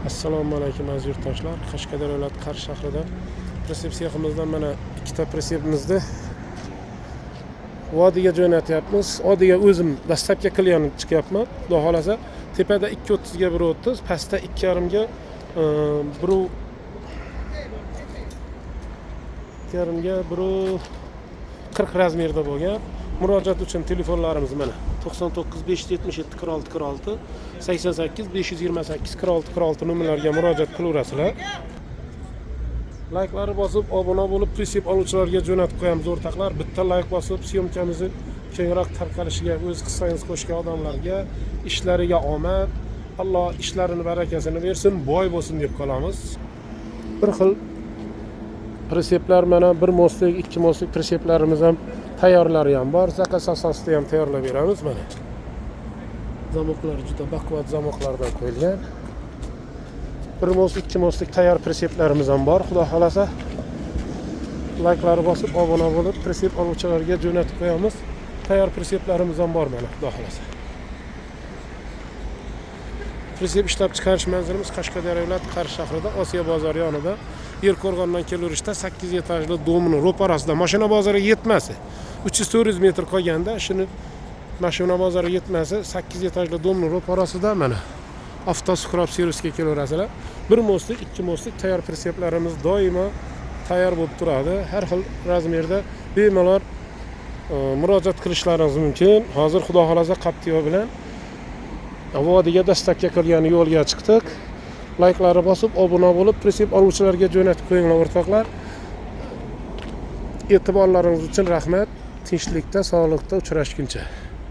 Assalomu alaykum aziz yurtdoshlar. Qashqadaryo viloyati Qarshi shahrida pritsep seximizdan mana ikkita pritsepimizni vodiga jo'natyapmiz. Vodiga o'zim dastlabki qilganib chiqyapman. Xudo xolasa tepada 2.30 ga 1.30, pastda 2.5 ga 40 razmerda bo'lgan. Murojaat uchun telefonlarimiz mana 99 577 46 46 88 528 46 46 nomerlarga murojaat qilaverasizlar. Like'larni bosib, obuna bo'lib, pritsep oluvchilarga jo'natib qo'yamiz o'rtoqlar. Bitta like bosib, syomkamizni kengroq tarqalishiga o'z hissangizni qo'shgan odamlarga ishlariga omad, Alloh ishlarini barakasini bersin, boy bo'lsin deb qolamiz. Bir xil pritseplar mana 1 mostlik, 2 mostlik pritseplarimiz ham tayyorlari ham bor. Zakaz asosida ham tayyorlab beramiz mana. Zamoklar juda baquvvat zamoklardan qo'yilgan. 1 mostlik, 2 mostlik tayyor pritseplarimiz ham bor. Xudo xolasa like'larni bosib, obuna bo'lib, pritsep oluvchilarga jo'natib qo'yamiz. Tayyor pritseplarimiz ham bor mana, xudo xolasa. Pritsep ishlab chiqarish manzilimiz Qashqadaryo viloyati Qarshi shahrida, Osiyo bozori yonida. Yerko'rg'ondan kelaverishda 8 etajli domini ro'parasida mashina bozoriga yetmasi 300-400 metr qolganda, shuni mashina bozoriga yetmasi 8 etajli domini ro'parasida mana avtosukrop servisga kelaverasizlar. 1 mostlik, 2 mostlik tayyor pritseplarimiz doimo tayyor bo'lib turadi. Har xil razmerda bemalol murojaat qilishlaringiz mumkin. Hozir xudo xolasa Qaptiyo bilan vodiga dastlabki qilgan yo'lga chiqdik. Like'larni bosib, obuna bo'lib, pritsep oluvchilarga jo'natib qo'yinglar o'rtoqlar. E'tiborlaringiz uchun rahmat. Tinchlikda, sog'likda uchrashguncha.